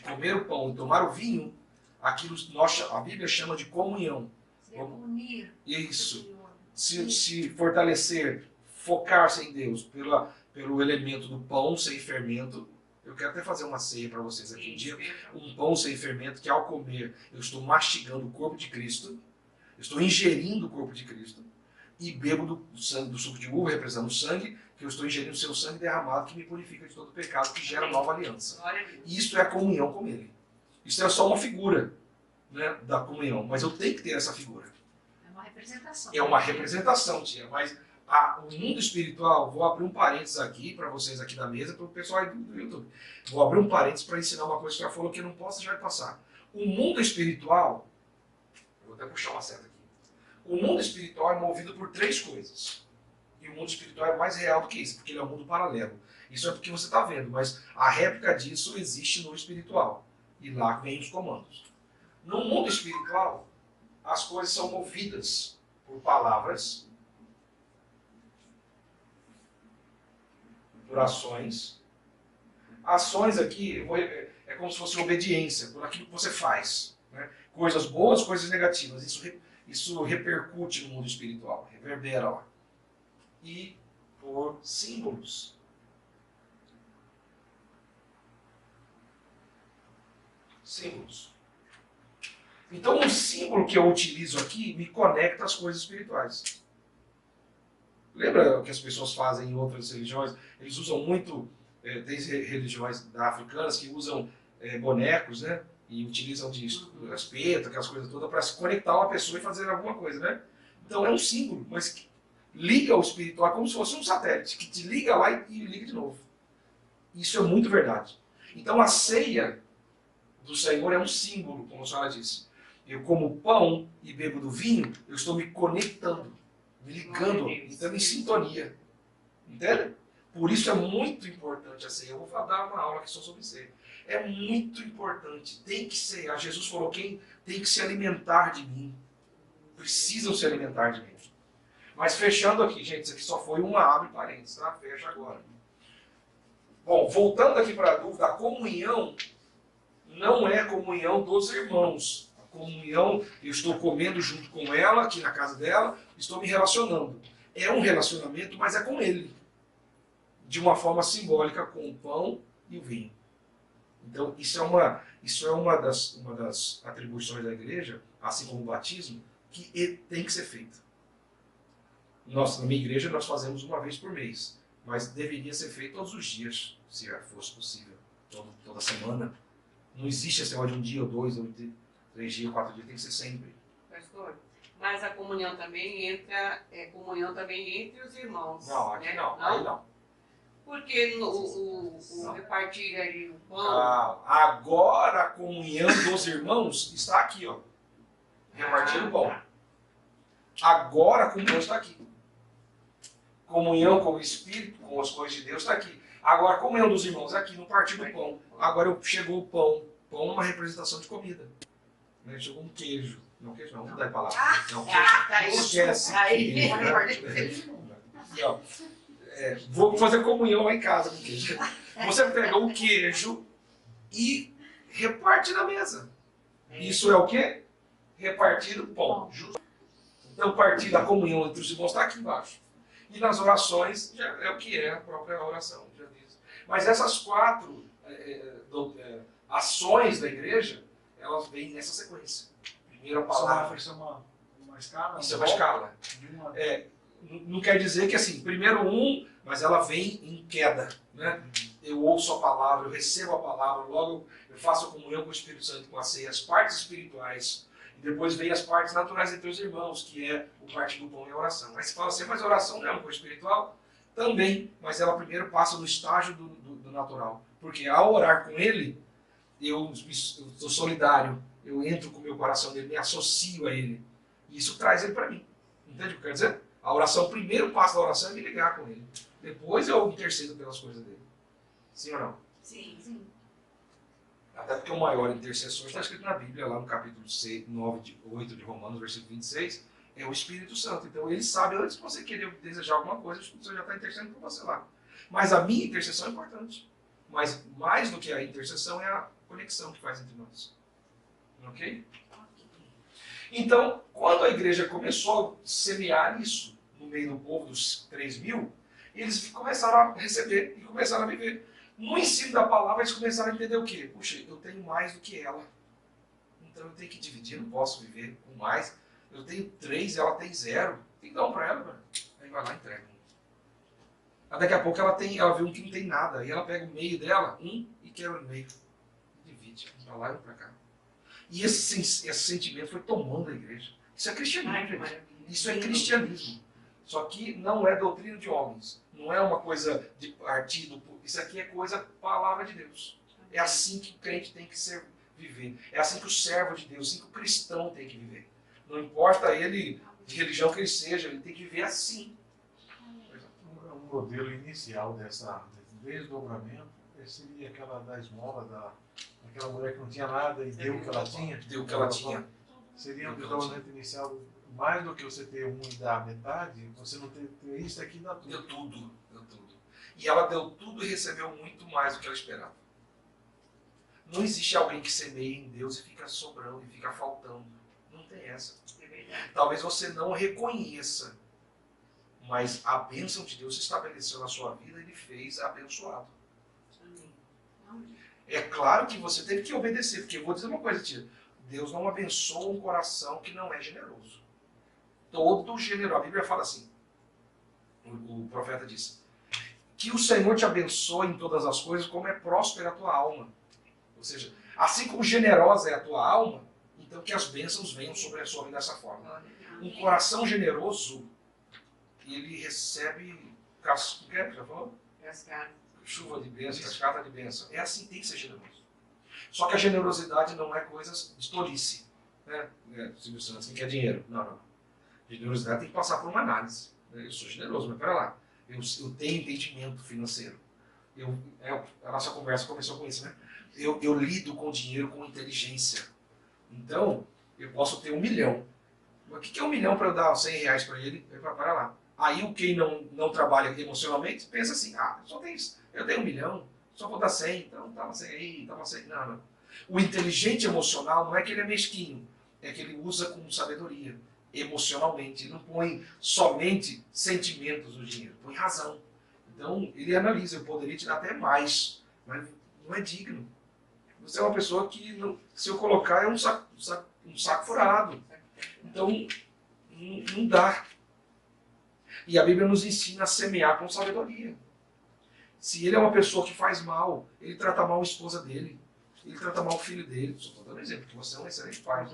comer o pão e tomar o vinho, aquilo a Bíblia chama de comunhão. Unir. Isso. Se fortalecer, focar-se em Deus pelo elemento do pão sem fermento. Eu quero até fazer uma ceia para vocês aqui um dia. Um pão sem fermento, que ao comer eu estou mastigando o corpo de Cristo, eu estou ingerindo o corpo de Cristo, e bebo do sangue, do suco de uva, representando o sangue, que eu estou ingerindo o seu sangue derramado, que me purifica de todo pecado, que gera nova aliança. E isto é a comunhão com Ele. Isso é só uma figura, né, da comunhão, mas eu tenho que ter essa figura. É uma representação. É uma representação, tia, mas o mundo espiritual, vou abrir um parênteses aqui para vocês aqui da mesa, para o pessoal aí do YouTube. Vou abrir um parênteses para ensinar uma coisa que já falou que eu não posso deixar de passar. O mundo espiritual, eu vou até puxar uma seta aqui. O mundo espiritual é movido por 3 coisas. E o mundo espiritual é mais real do que isso, porque ele é um mundo paralelo. Isso é porque você está vendo, mas a réplica disso existe no espiritual. E lá vem os comandos. No mundo espiritual, as coisas são movidas por palavras, por ações. Ações aqui é como se fosse obediência, por aquilo que você faz. Né? Coisas boas, coisas negativas. Isso repercute no mundo espiritual, reverbera lá. E por símbolos. Símbolos. Então, um símbolo que eu utilizo aqui me conecta às coisas espirituais. Lembra o que as pessoas fazem em outras religiões? Eles usam muito, tem religiões africanas que usam bonecos, né? E utilizam disso, espeto, aquelas coisas todas, para se conectar uma pessoa e fazer alguma coisa, né? Então é um símbolo, mas que liga o espiritual como se fosse um satélite, que te liga lá e liga de novo. Isso é muito verdade. Então a ceia do Senhor é um símbolo, como a senhora disse. Eu como pão e bebo do vinho, eu estou me conectando, me ligando, entrando em sintonia. Entende? Por isso é muito importante a ceia. Eu vou dar uma aula aqui só sobre ceia. É muito importante. Tem que ser. Jesus falou, quem tem que se alimentar de mim. Precisam se alimentar de mim. Mas fechando aqui, gente, isso aqui só foi uma abre parênteses, tá? Fecha agora. Bom, voltando aqui para a dúvida, a comunhão não é a comunhão dos irmãos. A comunhão, eu estou comendo junto com ela, aqui na casa dela, estou me relacionando. É um relacionamento, mas é com ele. De uma forma simbólica, com o pão e o vinho. Então, isso é uma das atribuições da igreja, assim como o batismo, que tem que ser feita. Na minha igreja, nós fazemos uma vez por mês, mas deveria ser feito todos os dias, se fosse possível, toda semana. Não existe esse negócio de um dia, ou 2, ou 3 dias, 4 dias, tem que ser sempre. Pastor, mas a comunhão também entra, comunhão também entre os irmãos. Não, aqui né? não, aí não. Porque o repartir ali o pão... Agora a comunhão dos irmãos está aqui, ó. Repartir o pão. Agora a comunhão está aqui. Comunhão com o Espírito, com as coisas de Deus está aqui. Agora a comunhão dos irmãos é aqui no partir do pão. Agora chegou o pão. Pão é uma representação de comida. Né? Chegou um queijo. Não, queijo não dá palavra. Não, queijo. Esquece. Queijo. Não. Vou fazer comunhão lá em casa com queijo. Você pega o queijo e reparte na mesa. Isso é o quê? Repartir o pão. Então, partir da comunhão entre os irmãos está aqui embaixo. E nas orações, já é o que é a própria oração. Já disse. Mas essas 4 ações da igreja, elas vêm nessa sequência. Primeiro a palavra. Isso é uma escala? Isso é uma escala. Não quer dizer que assim, primeiro mas ela vem em queda. Né? Eu ouço a palavra, eu recebo a palavra, logo eu faço a comunhão com o Espírito Santo, com a ceia, as partes espirituais. E depois vem as partes naturais entre os irmãos, que é o partir do pão e a oração. Aí você fala assim, mas a oração não é uma coisa espiritual? Também, mas ela primeiro passa no estágio do natural. Porque ao orar com ele, eu sou solidário, eu entro com o meu coração dele, me associo a ele. E isso traz ele para mim. Entende o que eu quero dizer? A oração, o primeiro passo da oração é me ligar com ele. Depois eu intercedo pelas coisas dele. Sim ou não? Sim, sim. Até porque o maior intercessor está escrito na Bíblia, lá no capítulo 8 de Romanos, versículo 26, é o Espírito Santo. Então ele sabe, antes de você querer desejar alguma coisa, o Espírito Santo já está intercedendo por você lá. Mas a minha intercessão é importante. Mas mais do que a intercessão é conexão que faz entre nós. Ok? Então, quando a igreja começou a semear isso no meio do povo dos 3.000, eles começaram a receber e começaram a viver. No ensino da palavra, eles começaram a entender o quê? Puxa, eu tenho mais do que ela. Então eu tenho que dividir, não posso viver com mais. Eu tenho 3, ela tem 0. Tem que dar um para ela, mano. Aí vai lá e entrega. Aí daqui a pouco ela vê um que não tem nada. Aí ela pega o meio dela, e quebra no meio. Divide, um para lá e um para cá. E esse sentimento foi tomando a igreja. Isso é cristianismo, gente. Isso é cristianismo. Só que não é doutrina de homens. Não é uma coisa de partido. Isso aqui é coisa, palavra de Deus. É assim que o crente tem que viver. É assim que o servo de Deus, assim que o cristão tem que viver. Não importa ele, de religião que ele seja, ele tem que viver assim. Um modelo inicial desse desdobramento seria aquela da esmola, daquela mulher que não tinha nada e deu o que ela tinha. Deu o que ela tinha. Seria um desdobramento inicial, mais do que você ter um e dar metade, você não ter isso aqui dá tudo. Deu tudo. E ela deu tudo e recebeu muito mais do que ela esperava. Não existe alguém que semeia em Deus e fica sobrando e fica faltando. Não tem essa. É verdade. Talvez você não reconheça, mas a bênção de Deus se estabeleceu na sua vida e ele fez abençoado. Amém. É claro que você teve que obedecer, porque eu vou dizer uma coisa, tia. Deus não abençoa um coração que não é generoso. Todo generoso. A Bíblia fala assim, o profeta diz, que o Senhor te abençoe em todas as coisas, como é próspera a tua alma. Ou seja, assim como generosa é a tua alma, então que as bênçãos venham sobre a sua vida dessa forma. Um coração generoso, ele recebe já falou? Cascada. Chuva de bênção, cascata de bênção. É assim que tem que ser generoso. Só que a generosidade não é coisa de tolice. Né? Silvio Santos, quem quer dinheiro? Não. Generosidade tem que passar por uma análise. Eu sou generoso, mas pera lá. Eu tenho entendimento financeiro. A nossa conversa começou com isso, né? Eu lido com dinheiro com inteligência. Então, eu posso ter 1 milhão. Mas o que é 1 milhão para eu dar 100 reais para ele? Para lá. Aí quem não trabalha emocionalmente pensa assim, só tem isso. Eu tenho 1 milhão, só vou dar 100, então toma 100 aí, toma 100. Não. O inteligente emocional não é que ele é mesquinho, é que ele usa com sabedoria, emocionalmente. Ele não põe somente sentimentos no dinheiro, põe razão. Então, ele analisa, eu poderia te dar até mais, mas não é digno. Você é uma pessoa que, se eu colocar, é um saco furado. Então, não dá. E a Bíblia nos ensina a semear com sabedoria. Se ele é uma pessoa que faz mal, ele trata mal a esposa dele, ele trata mal o filho dele. Só estou dando um exemplo, porque você é um excelente pai,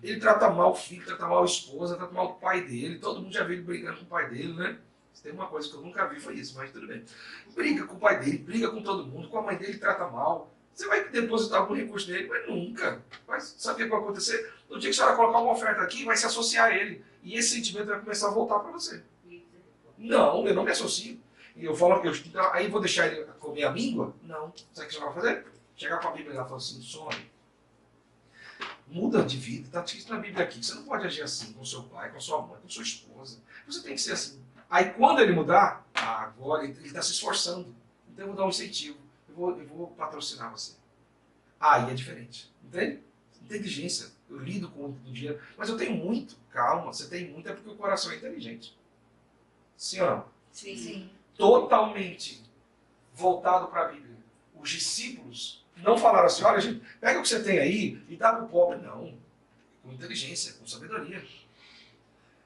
ele trata mal o filho, trata mal a esposa, trata mal o pai dele. Todo mundo já viu ele brigando com o pai dele, né? Se tem uma coisa que eu nunca vi, foi isso, mas tudo bem. Briga com o pai dele, briga com todo mundo, com a mãe dele trata mal. Você vai depositar algum recurso nele, mas nunca. Mas sabe o que vai acontecer? No dia que a senhora colocar uma oferta aqui, vai se associar a ele. E esse sentimento vai começar a voltar para você. Não, eu não me associo. E eu falo, aí vou deixar ele comer a míngua? Não. Sabe o que você vai fazer? Chegar com a Bíblia e ela fala assim, Sônia, muda de vida, está escrito na Bíblia aqui, você não pode agir assim com seu pai, com sua mãe, com sua esposa. Você tem que ser assim. Aí quando ele mudar, agora ele está se esforçando. Então eu vou dar um incentivo. Eu vou patrocinar você. Aí é diferente. Entende? Inteligência. Eu lido com o dinheiro. Mas eu tenho muito. Calma, você tem muito é porque o coração é inteligente. Sim ou não? Sim. Totalmente voltado para a Bíblia. Os discípulos não falaram assim, olha gente, pega o que você tem aí e dá para o pobre. Não. Com inteligência, com sabedoria.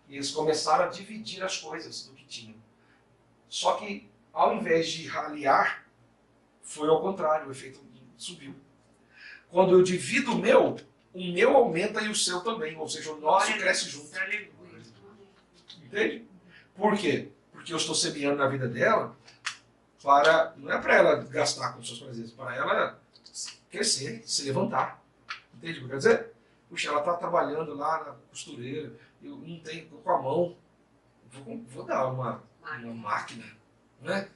E eles começaram a dividir as coisas do que tinham. Só que, ao invés de raliar, foi ao contrário, o efeito subiu. Quando eu divido o meu aumenta e o seu também. Ou seja, o nosso cresce junto. Entende? Por quê? Porque eu estou semeando na vida dela não é para ela gastar com seus prazeres, para ela crescer, se levantar. Entende o que eu quero dizer? Puxa, ela está trabalhando lá na costureira, eu não tenho com a mão, vou dar uma máquina, né?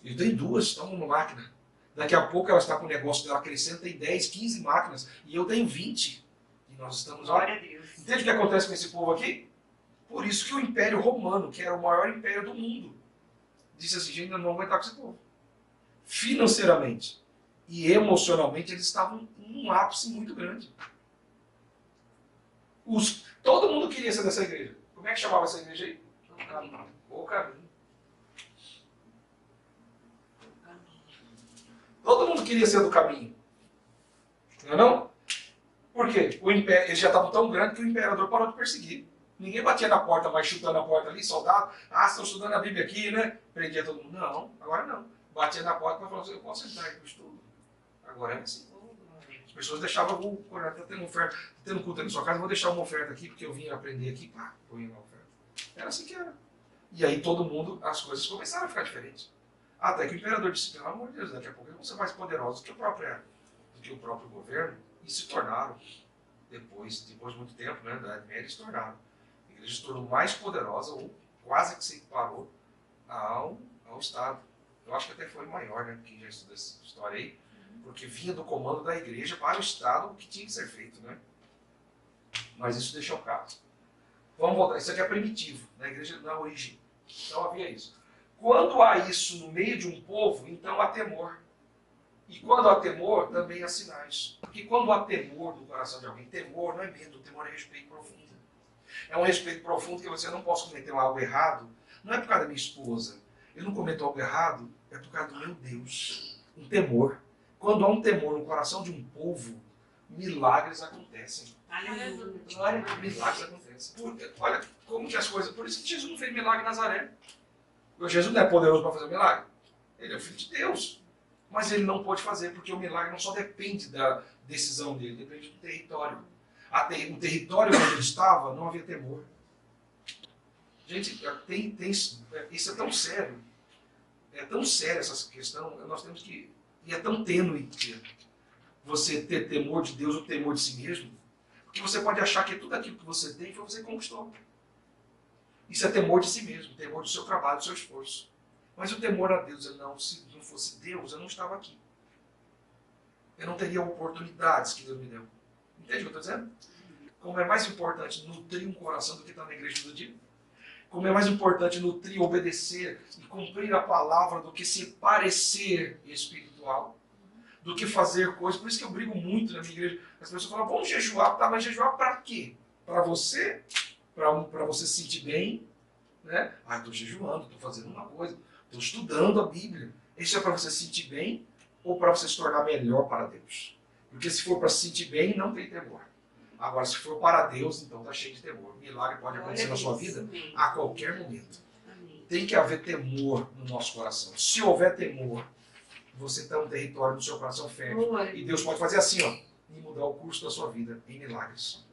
Eu tenho 2, toma uma máquina. Daqui a pouco ela está com o negócio dela crescendo, tem 10, 15 máquinas, e eu tenho 20. E nós estamos lá. Entende o que acontece com esse povo aqui? Por isso que o Império Romano, que era o maior império do mundo, disse assim, gente, não vou aguentar com esse povo. Financeiramente. E emocionalmente eles estavam num ápice muito grande. Todo mundo queria ser dessa igreja. Como é que chamava essa igreja aí? O Caminho. Todo mundo queria ser do Caminho. Não é não? Por quê? Eles já estavam tão grandes que o imperador parou de perseguir. Ninguém batia na porta, mas chutando a porta ali, soldado. Ah, estão estudando a Bíblia aqui, né? Prendia todo mundo. Não, agora não. Batia na porta e falou assim, eu posso entrar aqui no estudo. Agora é assim. As pessoas deixavam o Corão, tá tendo oferta, tá tendo culto na sua casa, vou deixar uma oferta aqui, porque eu vim aprender aqui, pá, põe uma oferta. Era assim que era. E aí todo mundo, as coisas começaram a ficar diferentes. Até que o imperador disse, pelo amor de Deus, daqui a pouco eles vão ser mais poderosos do que o próprio governo, e se tornaram, depois de muito tempo, né, da Idade Média, se tornaram. A igreja se tornou mais poderosa, ou quase que se equiparou ao Estado. Eu acho que até foi maior, né, quem já estudou essa história aí, porque vinha do comando da igreja para o Estado o que tinha que ser feito, né? Mas isso deixa o caso. Vamos voltar, isso aqui é primitivo, na igreja, na origem. Então havia isso. Quando há isso no meio de um povo, então há temor. E quando há temor, também há sinais. Porque quando há temor no coração de alguém, temor não é medo, temor é respeito profundo. É um respeito profundo que você não posso cometer algo errado, não é por causa da minha esposa. Eu não cometo algo errado, é por causa do meu Deus. Um temor. Quando há um temor no coração de um povo, milagres acontecem. Aleluia. Milagres acontecem. Olha como que as coisas... Por isso que Jesus não fez milagre em Nazaré. Jesus não é poderoso para fazer milagre. Ele é o Filho de Deus. Mas ele não pôde fazer, porque o milagre não só depende da decisão dele, depende do território. O território onde ele estava, não havia temor. Gente, isso é tão sério. É tão séria essa questão, nós temos que... E é tão tênue você ter temor de Deus ou temor de si mesmo, porque você pode achar que tudo aquilo que você tem foi você que conquistou. Isso é temor de si mesmo, temor do seu trabalho, do seu esforço. Mas o temor a Deus, se não fosse Deus, eu não estava aqui. Eu não teria oportunidades que Deus me deu. Entende o que eu estou dizendo? Como é mais importante nutrir um coração do que estar na igreja todo dia. Como é mais importante nutrir, obedecer e cumprir a palavra do que se parecer espiritual, do que fazer coisas. Por isso que eu brigo muito na minha igreja. As pessoas falam, vamos jejuar. Tá, mas jejuar para quê? Para você? Para você se sentir bem? Né? Ah, estou jejuando, estou fazendo uma coisa. Estou estudando a Bíblia. Isso é para você se sentir bem ou para você se tornar melhor para Deus? Porque se for para se sentir bem, não tem temor. Agora, se for para Deus, então está cheio de temor. Milagre pode acontecer na sua vida a qualquer momento. Tem que haver temor no nosso coração. Se houver temor, você está um território no seu coração fértil. E Deus pode fazer assim, ó, e mudar o curso da sua vida em milagres.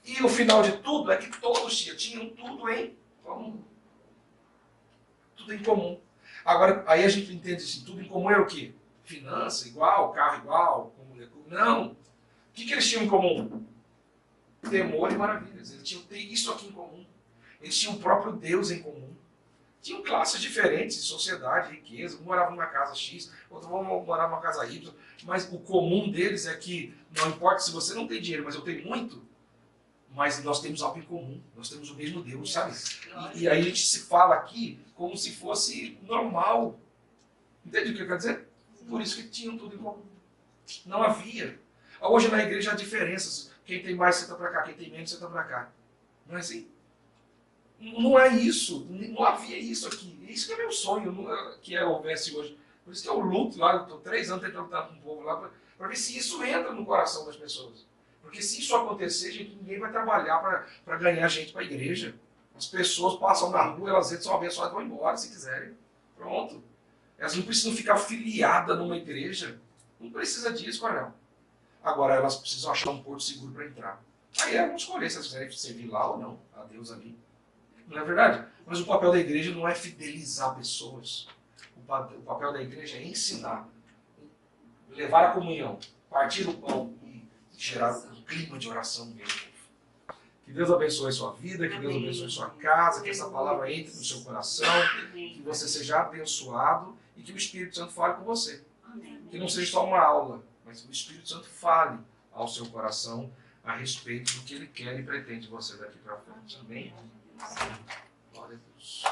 E o final de tudo é que todos tinham tudo em comum. Tudo em comum. Agora, aí a gente entende assim, tudo em comum era o quê? Finança igual, carro igual, não. O que eles tinham em comum? Temor e maravilhas. Eles tinham isso aqui em comum. Eles tinham o próprio Deus em comum. Tinham classes diferentes de sociedade, riqueza. Um morava numa casa X, outro morava numa casa Y. Mas o comum deles é que, não importa se você não tem dinheiro, mas eu tenho muito, mas nós temos algo em comum. Nós temos o mesmo Deus, sabe? E aí a gente se fala aqui como se fosse normal. Entende o que eu quero dizer? Por isso que tinham tudo em comum. Não havia. Hoje na igreja há diferenças. Quem tem mais senta para cá, quem tem menos senta para cá. Não é assim? Não é isso. Não havia isso aqui. Isso que é meu sonho, que houvesse hoje. Por isso que eu luto lá, eu estou 3 anos tentando lutar com o povo lá, para ver se isso entra no coração das pessoas. Porque se isso acontecer, gente, ninguém vai trabalhar para ganhar gente para a igreja. As pessoas passam na rua, elas são abençoadas e vão embora se quiserem. Pronto. Elas não precisam ficar filiadas numa igreja. Não precisa disso, Coronel. Agora elas precisam achar um porto seguro para entrar. Aí elas vão escolher se elas quiserem servir lá ou não, a Deus ali. Não é verdade? Mas o papel da igreja não é fidelizar pessoas. O papel da igreja é ensinar, levar a comunhão, partir o pão e gerar um clima de oração no meio do povo. Que Deus abençoe a sua vida, que Deus abençoe a sua casa, que essa palavra entre no seu coração, que você seja abençoado e que o Espírito Santo fale com você. Que não seja só uma aula, mas que o Espírito Santo fale ao seu coração a respeito do que ele quer e pretende de você daqui para frente. Amém? Glória a Deus.